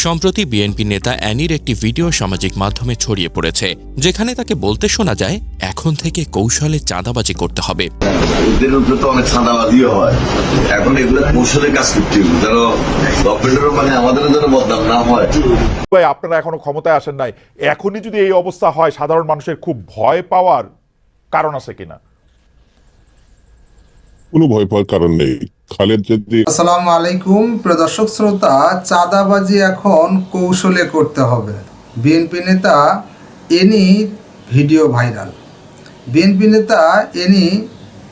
সম্প্রতি বিএনপি নেতা অ্যানির একটি ভিডিও সামাজিক মাধ্যমে ছড়িয়ে পড়েছে, যেখানে তাকে বলতে শোনা যায় এখন থেকে কৌশলে চাঁদাবাজি করতে হবে। অনেক চাঁদাবাজিও হয়, এখন এগুলো কৌশলে কাজ করতে হবে যেন গভর্নমেন্টেরও আমাদের যেন বদনাম না হয়। ভাই, আপনারা এখনো ক্ষমতায় আসেন নাই, এখনই যদি এই অবস্থা হয় সাধারণ মানুষের খুব ভয় পাওয়ার কারণ আছে কিনা? কোনো ভয় পাওয়ার কারণ নেই। খালেদ যদি আসসালামু আলাইকুম প্রিয় দর্শক শ্রোতা, চাঁদাবাজি এখন কৌশলে করতে হবে। বিএনপি নেতা এনি ভিডিও ভাইরাল। বিএনপি নেতা এনি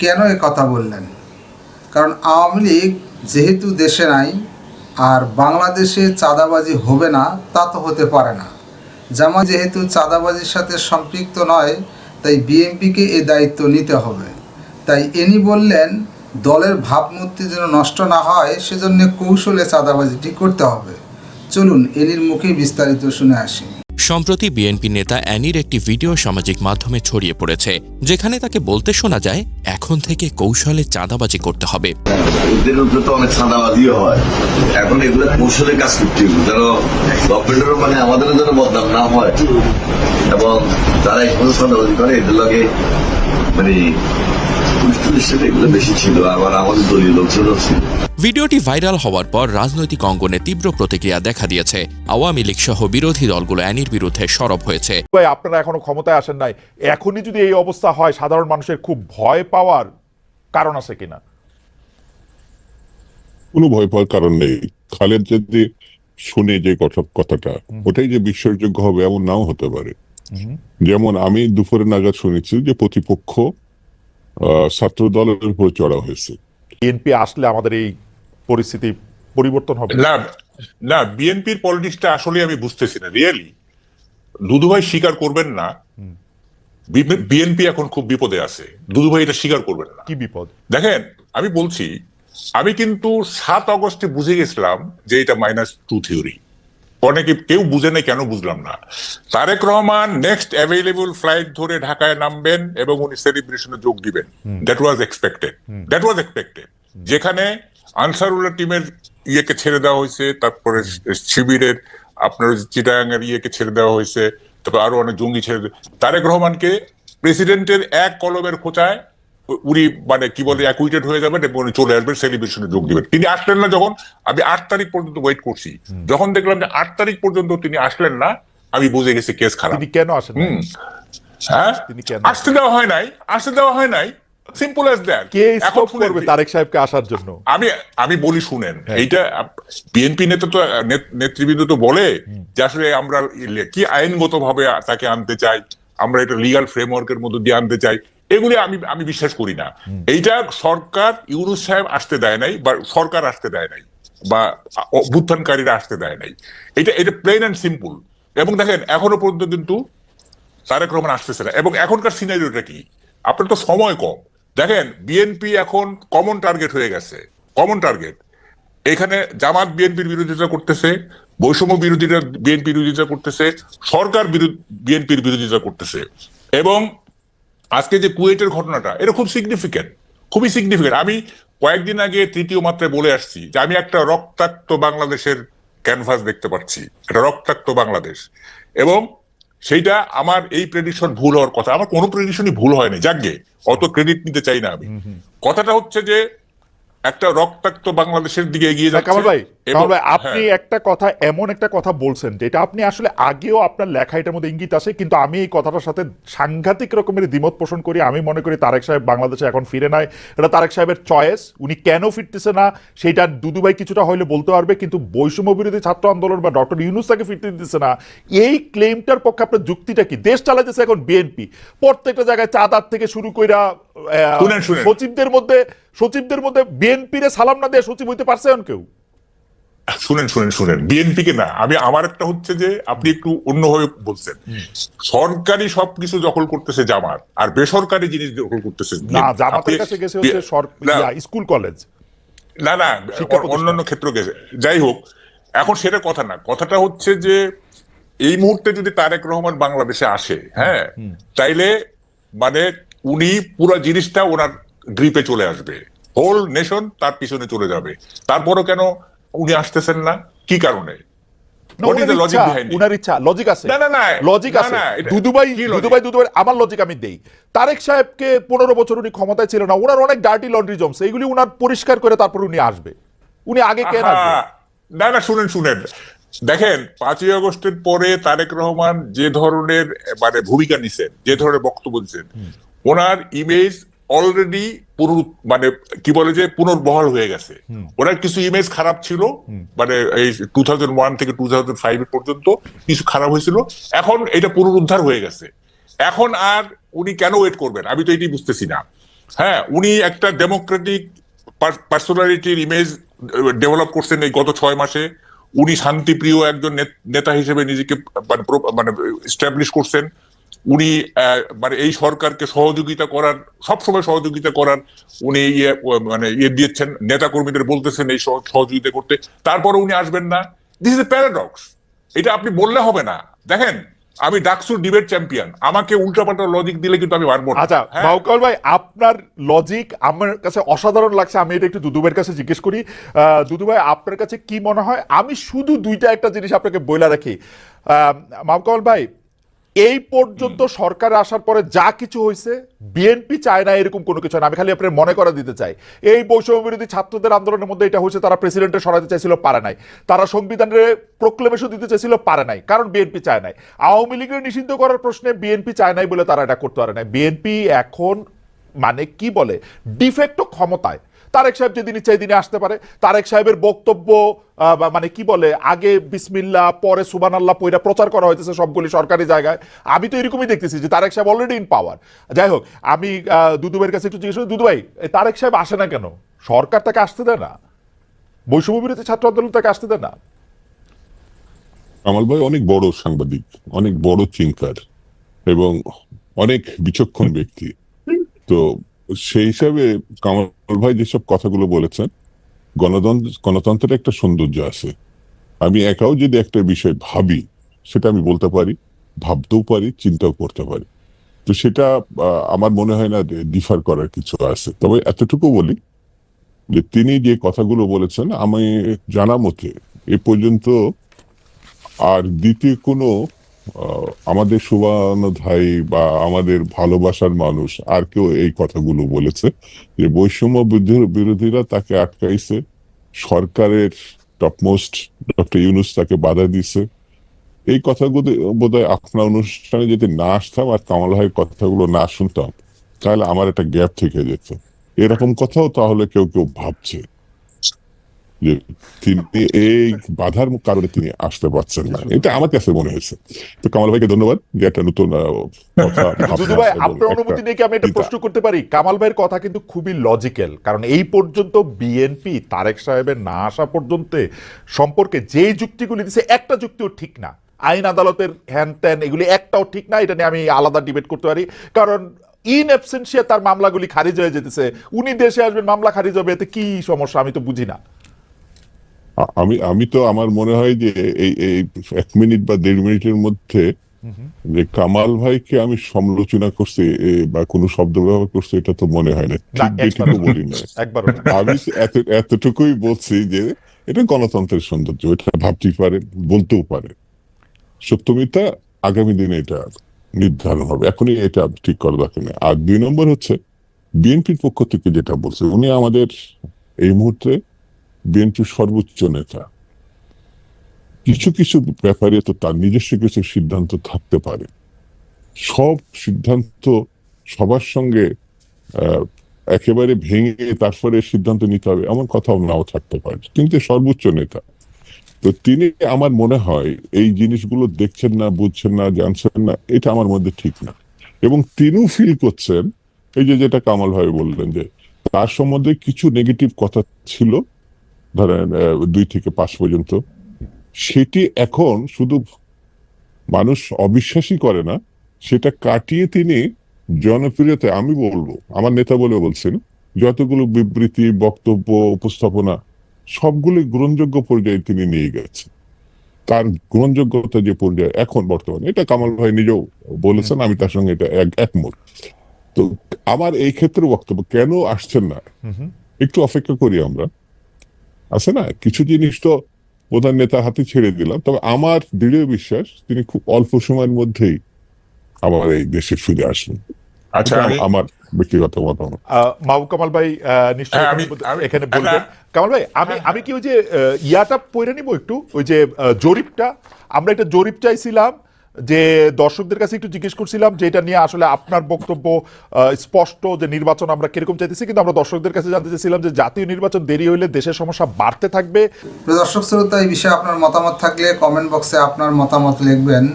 কেন কথা বললেন? কারণ আওয়ামী লীগ যেহেতু দেশে নাই আর বাংলাদেশে চাঁদাবাজি হবে না তা তো হতে পারে না। জামাত যেহেতু চাঁদাবাজির সাথে সম্পৃক্ত নয়, তাই বিএনপিকে এ দায়িত্ব নিতে হবে। তাই এনি বললেন দলের ভাবমূর্তি যেন নষ্ট না হয় সেজন্য কৌশলে চাঁদাবাজিটি করতে হবে। চলুন এনির মুখে বিস্তারিত শুনে আসি। সম্প্রতি বিএনপি নেতা অ্যানির একটি ভিডিও সামাজিক মাধ্যমে ছড়িয়ে পড়েছে, যেখানে তাকে বলতে শোনা যায় এখন থেকে কৌশলে চাঁদাবাজি করতে হবে। অনেক চাঁদাবাজিও হয়, এখন এগুলো কৌশলে কাজ করতে হবে যেন গভর্নমেন্টেরও আমাদের যেন বদনাম না হয়, এবং যারা এই সমস্ত চাঁদাবাজি করে এদের লগে বেশি ছিল, আবার আমাদের দলীয় লোকজনও ছিল। ভিডিওটি ভাইরাল হওয়ার পর রাজনৈতিক অঙ্গনে তীব্র প্রতিক্রিয়া দেখা দিয়েছে। আওয়ামী লীগ সহ বিরোধী দলগুলো অ্যানির বিরুদ্ধে সরব হয়েছে। ভাই, আপনারা এখনো ক্ষমতায় আসেন নাই, এখনই যদি এই অবস্থা হয় সাধারণ মানুষের খুব ভয় পাওয়ার কারণ আছে কিনা? কোনো ভয় পাওয়ার কারণ নেই। খালেদ যদি শুনে যে কথাটা ওটাই যে বিশ্বাসযোগ্য হবে এমন নাও হতে পারে। যেমন আমি দুপুরে নাগাদ শুনেছি যে প্রতিপক্ষ ছাত্র দলের উপর চড়া হয়েছে। বিএনপি আসলে আমাদের এই পরিস্থিতি পরিবর্তন হবে না। না, বিএনপির পলিটিক্সটা আসলে আমি বুঝতেছি না রিয়েলি। দুদুভাই স্বীকার করবেন না, বিএনপি এখন খুব বিপদে আছে। দুদুভাই এটা স্বীকার করবেন না। কি বিপদ? দেখেন, আমি বলছি, আমি কিন্তু 7 আগস্টে বুঝে গেছিলাম যে এটা -2 থিওরি। অনেকে কেউ বুঝে নাই, কেন বুঝলাম না। Tarique Rahman next available flight ধরে ঢাকায় নামবেন এবং উনি সেলিব্রেশনে যোগ দিবেন। That was expected. যেখানে আনসারুল্লাহ টিমের ইয়েকে ছেড়ে দেওয়া হয়েছে, তারপরে শিবিরের আপনার চিটাগাং এর ইয়েকে ছেড়ে দেওয়া হয়েছে, তারপর আরো অনেক জঙ্গি ছেড়ে তারেক রহমানকে প্রেসিডেন্টের এক কলমের খোঁচায় উনি কি বলে অ্যাকুইটেড হয়ে যাবেন এবং উনি চলে আসবেন, সেলিব্রেশনে যোগ দিবেন। তিনি আসলেন না। যখন আমি 8 তারিখ পর্যন্ত ওয়েট করছি, যখন দেখলাম যে 8 তারিখ পর্যন্ত তিনি আসলেন না, আমি বুঝে গেছি কেস খারাপ। তিনি কেন আসেন? হ্যাঁ, আসতে দেওয়া হয় নাই। Simple as that. K stop করবে তারেক সাহেবকে আসার জন্য? আমি বলি শুনেন, এইটা বিএনপি নেতৃবৃন্দ তো বলে যে আসলে আমরা কি আইনগত ভাবে তাকে আনতে চাই, আমরা এটা লিগ্যাল ফ্রেমওয়ার্কের মধ্যে দিয়ে আনতে চাই। এগুলি আমি বিশ্বাস করি না। এইটা সরকার, ইউনূস সাহেব আসতে দেয় নাই, বা সরকার আসতে দেয় নাই, বা অভ্যুত্থানকারীরা আসতে দেয় নাই। এটা প্লেন অ্যান্ড সিম্পল। এবং দেখেন, এখনো পর্যন্ত কিন্তু তারেক রহমান আসতেছে না। এবং এখনকার সিনারিওটা কি, আপনার তো সময় কম। দেখেন, বিএনপি এখন কমন টার্গেট হয়ে গেছে। কমন টার্গেট এখানে জামাত বিএনপির বিরোধিতা করতেছে, বৈষম্য বিরোধীরা বিএনপির বিরোধিতা করতেছে, সরকার বিএনপির বিরোধিতা করতেছে। এবং আজকে যে কুয়েটের ঘটনাটা, এটা খুবই সিগনিফিকেন্ট। আমি কয়েকদিন আগে তৃতীয় মাত্রায় বলে আসছি যে আমি একটা রক্তাক্ত বাংলাদেশের ক্যানভাস দেখতে পাচ্ছি, একটা রক্তাক্ত বাংলাদেশ। এবং সেইটা আমার এই প্রেডিকশন ভুল হওয়ার কথা। আমার কোনো প্রেডিকশনই ভুল হয়নি, যাকগে অত ক্রেডিট নিতে চাই না আমি। কথাটা হচ্ছে যে একটা রক্তাক্ত বাংলাদেশের দিকে এগিয়ে যাচ্ছে। কামাল ভাই, আপনি এমন একটা কথা বলছেন যেটা আপনি আসলে আগেও আপনার লেখা এটার মধ্যে ইঙ্গিত আছে, কিন্তু আমি এই কথাটার সাথে সাংঘাতিক রকমের দ্বিমত পোষণ করি। আমি মনে করি তারেক সাহেব বাংলাদেশে এখন ফিরে নাই, এটা তারেক সাহেবের চয়েস। উনি কেন ফিরতেছে না সেটা দুদুভাই কিছুটা হইলে বলতে পারবে, কিন্তু বৈষম্য বিরোধী ছাত্র আন্দোলন বা ডক্টর ইউনূস তাকে ফিরতে দিতেছে না, এই ক্লেমটার পক্ষে আপনার যুক্তিটা কি? দেশ চালাইতেছে এখন বিএনপি, প্রত্যেকটা জায়গায় চাঁদার থেকে শুরু কইরা সচিবদের মধ্যে বিএনপি রে সালাম না দিয়ে সচিব হইতে পারছে কেউ? শুনেন, বিএনপি কে না, আমার একটা হচ্ছে যে আপনি একটু অন্যভাবে বলছেন। সরকারি সবকিছু দখল করতেছে জামাত, আর বেসরকারি জিনিস দখল করতেছে না। জামাতের কাছে গেছে হচ্ছে স্কুল কলেজ, না অন্যান্য ক্ষেত্র গেছে। যাই হোক, এখন সেটা কথা না। কথাটা হচ্ছে যে এই মুহূর্তে যদি তারেক রহমান বাংলাদেশে আসে, হ্যাঁ, তাইলে উনি পুরো জিনিসটা ওনার গ্রিপে চলে আসবে, হোল নেশন তার পিছনে চলে যাবে। তারপরও কেন উনি আসতেছেন না? কি কারণে? না, What is উনার the logic ইচ্ছা, behind it? উনার ইচ্ছা, লজিক আছে, না, না, না, লজিক না, আছে। না, এটা- দুদুভাই কি logic? দুদুভাই আমার লজিক আমি দেই। তারেক সাহেবকে 15 বছর উনি ক্ষমতায় ছিল না, উনার অনেক ডার্টি লন্ড্রি জমছে, এইগুলি উনার পরিষ্কার করে তারপর উনি আসবে। উনি আগে কেন আসবে? আহা, না না, শুনেন দেখেন, 5ই আগস্টের পরে তারেক রহমান যে ধরনের মানে ভূমিকা নিছেন, যে ধরনের বক্তব্য দিচ্ছেন, ওনার ইমেজ অলরেডি মানে কি বলে যে পুনর্বহাল হয়ে গেছে। ওনার কিছু ইমেজ খারাপ ছিল, মানে এই 2001 থেকে 2005 পর্যন্ত কিছু খারাপ হয়েছিল, এখন এটা পুনরুদ্ধার হয়ে গেছে। এখন আর উনি কেন ওয়েট করবেন, আমি তো এটি বুঝতেছি না। হ্যাঁ, উনি একটা ডেমোক্রেটিক পার্সোনালিটির ইমেজ ডেভেলপ করছেন এই গত 6 মাসে। উনি শান্তিপ্রিয় একজন নেতা হিসেবে নিজেকে মানে এস্টাবলিশ করছেন। উনি মানে এই সরকারকে সবসময় সহযোগিতা করার উনি মানে দিয়েছেন, নেতা কর্মীদের বলতেছেন এই সহযোগিতা করতে, তারপরে উনি আসবেন না। This is a paradox. এটা আপনি বললে হবে না। দেখেন, আমি ডাকসুর ডিবেট চ্যাম্পিয়ন, আমাকে উল্টাপাল্টা লজিক দিলে কিন্তু আমি পারবো না। আচ্ছা হ্যাঁ? বাউকাল ভাই, আপনার লজিক আমার কাছে অসাধারণ লাগছে। আমি এটা একটু দুদুভাইয়ের কাছে জিজ্ঞেস করি। দুদু ভাই, আপনার কাছে কি মনে হয়? আমি শুধু একটা জিনিস আপনাকে বইলা রাখি, মাহকাল ভাই, এই পর্যন্ত সরকার আসার পরে যা কিছু হয়েছে, বিএনপি চায় না এরকম কোনো কিছু না। আমি খালি আপনার মনে করা দিতে চাই, এই বৈষম্য বিরোধী ছাত্রদের আন্দোলনের মধ্যে এটা হয়েছে, তারা প্রেসিডেন্টে সরাতে চাইছিল, পারে নাই। তারা সংবিধানের প্রোক্লেমেশন দিতে চাইছিল, পারে নাই, কারণ বিএনপি চায় নাই। আওয়ামী লীগের নিষিদ্ধ করার প্রশ্নে বিএনপি চায় নাই বলে তারা এটা করতে পারে নাই। বিএনপি এখন মানে কি বলে, ডিফেক্টো ক্ষমতায়। তারেক সাহেব যেদিন ইচ্ছা দিনে আসতে পারে। তারেক সাহেবের বক্তব্য মানে কি বলে, আগে বিসমিল্লাহ পরে সুবহানাল্লাহ পয়রা প্রচার করা হইতেছে সবগুলি সরকারি জায়গায়। আমি তো এরকমই দেখতেছি যে তারেক সাহেব অলরেডি ইন পাওয়ার। যাই হোক, আমি দুদুভাইয়ের কাছে একটু জিজ্ঞেস করি, দুদু ভাই, তারেক সাহেব আসে না কেন? সরকার তাকে আসতে দেয় না, বৈষম্য বিরোধী ছাত্র আন্দোলন তাকে আসতে দেয় না। কামাল ভাই অনেক বড় সাংবাদিক, অনেক বড় থিঙ্কার এবং অনেক বিচক্ষণ ব্যক্তি। তো সেই হিসাবে কামাল ভাই যেসব কথাগুলো বলেছেন, গণতন্ত্রের একটা সৌন্দর্য আছে। আমি একাও যদি একটা বিষয় ভাবি, সেটা আমি বলতে পারি, ভাবতেও পারি, চিন্তাও করতে পারি। তো সেটা আমার মনে হয় না ডিফার করার কিছু আছে। তবে এতটুকু বলি যে তিনি যে কথাগুলো বলেছেন, আমি জানা মতে এ পর্যন্ত আর দ্বিতীয় কোনো আমাদের শুভানুধ্যায়ী বা আমাদের ভালোবাসার মানুষ আর কেউ এই কথাগুলো বলেছে যে বৈষম্য বিরোধীরা তাকে আটকাইছে, সরকারের টপমোস্ট ডক্টর ইউনূস তাকে বাধা দিছে। এই কথাগুলো বোধহয় আপনার অনুষ্ঠানে যদি না আসতাম আর কামাল ভাইয়ের কথাগুলো না শুনতাম, তাহলে আমার একটা গ্যাপ থেকে যেত। এরকম কথাও তাহলে কেউ কেউ ভাবছে যে তিনি এই বাধার কারণে তিনি আসতে পারছেন না। এটা আমার কাছে মনে হয়েছে। তো কামাল ভাইকে ধন্যবাদ যে একটা নতুন কথা দুদু ভাই, আপনার অনুমতি নিয়ে কি আমি একটা প্রশ্ন করতে পারি? কামাল ভাইয়ের কথা কিন্তু খুবই লজিক্যাল, কারণ এই পর্যন্ত বিএনপি তারেক সাহেবের না আসা পর্যন্ত সম্পর্কে যে যুক্তিগুলি দিচ্ছে, একটা যুক্তিও ঠিক না। আইন আদালতের হ্যান ত্যান এগুলি একটাও ঠিক না। এটা নিয়ে আমি আলাদা ডিবেট করতে পারি, কারণ ইন অ্যাবসেন্সিয়া তার মামলাগুলি খারিজ হয়ে যেতেছে। উনি দেশে আসবেন, মামলা খারিজ হবে, এতে কি সমস্যা? আমি তো বুঝি না। আমি তো আমার মনে হয় যে এই 1 মিনিট বা 1.5 মিনিটের মধ্যে যে কামাল ভাইকে আমি সমালোচনা করছি বা কোনো শব্দ ব্যবহার করছি, এটা তো মনে হয় না। ঠিক যেটুকু বলি না, আমি এতটুকুই বলছি যে এটা গণতন্ত্রের সৌন্দর্য, এটা ভাবতেই পারে, বলতেও পারে। সত্য মিথ্যা আগামী দিনে এটা নির্ধারণ হবে, এখনই এটা ঠিক করা দরকার নেই। আর 2 নম্বর হচ্ছে বিএনপির পক্ষ থেকে যেটা বলছে, উনি আমাদের এই মুহূর্তে বিএনপির সর্বোচ্চ নেতা। কিছু কিছু ব্যাপারে তো তার নিজস্ব কিছু সিদ্ধান্ত থাকতে পারে। সব সিদ্ধান্ত সবার সঙ্গে একেবারে ভেঙে তারপরে সিদ্ধান্ত নিতে হবে এমন কথাও নাও থাকতে পারে, কিন্তু সর্বোচ্চ নেতা। তো তিনি, আমার মনে হয় এই জিনিসগুলো দেখছেন না, বুঝছেন না, জানছেন না, এটা আমার মধ্যে ঠিক না। এবং তিনিও ফিল করছেন, এই যে যেটা কামাল ভাই বললেন যে তার সম্বন্ধে কিছু নেগেটিভ কথা ছিল, ধরেন 2 থেকে 5 পর্যন্ত, সেটি এখন শুধু মানুষ অবিশ্বাসই করে না, সেটা কাটিয়ে তিনি জনপ্রিয়তা, আমি বলবো আমার নেতা বলে বলছেন, যতগুলো বিবৃতি, বক্তব্য, উপস্থাপনা সবগুলো গ্রহণযোগ্য পর্যায়ে তিনি নিয়ে গেছেন। তার গ্রহণযোগ্যতা যে পর্যায়ে এখন বর্তমানে, এটা কামাল ভাই নিজেও বলেছেন, আমি তার সঙ্গে এটা একমত। তো আমার এই ক্ষেত্রে বক্তব্য, কেন আসছেন না, একটু অপেক্ষা করি আমরা। আছে না কিছু জিনিস তো প্রধান নেতার হাতে ছেড়ে দিলাম। তবে আমার দৃঢ় বিশ্বাস তিনি খুব অল্প সময়ের মধ্যেই আমার এই দেশে ফিরে আসবেন। আচ্ছা, এটা আমি আমার ব্যক্তিগত মতামত। মাহবুব কামাল ভাই নিশ্চয়ই হ্যাঁ, এখানে এখানে হ্যাঁ, বলবেন। কামাল ভাই, আমি কি ওই যে ইয়াটা পড়ে নিব একটু, ওই যে জরিপটা, আমরা একটা জরিপ চাইছিলাম যে দর্শকদের কাছে একটু জিজ্ঞেস করছিলাম যে এটা নিয়ে আসলে আপনার বক্তব্য স্পষ্ট, যে নির্বাচন আমরা কিরকম চাইতেছি, কিন্তু আমরা দর্শকদের কাছে জানতে চাইছিলাম যে জাতীয় নির্বাচন দেরি হইলে দেশের সমস্যা বাড়তে থাকবে। প্রিয় দর্শক শ্রোতা, এই বিষয়ে আপনার মতামত থাকলে কমেন্ট বক্সে আপনার মতামত লিখবেন।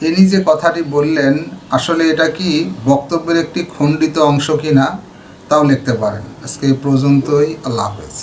ইনি যে কথাটি বললেন, আসলে এটা কি বক্তব্যের একটি খণ্ডিত অংশ কিনা তাও লিখতে পারেন। আজকে এই পর্যন্তই, আল্লাহ হাফেজ।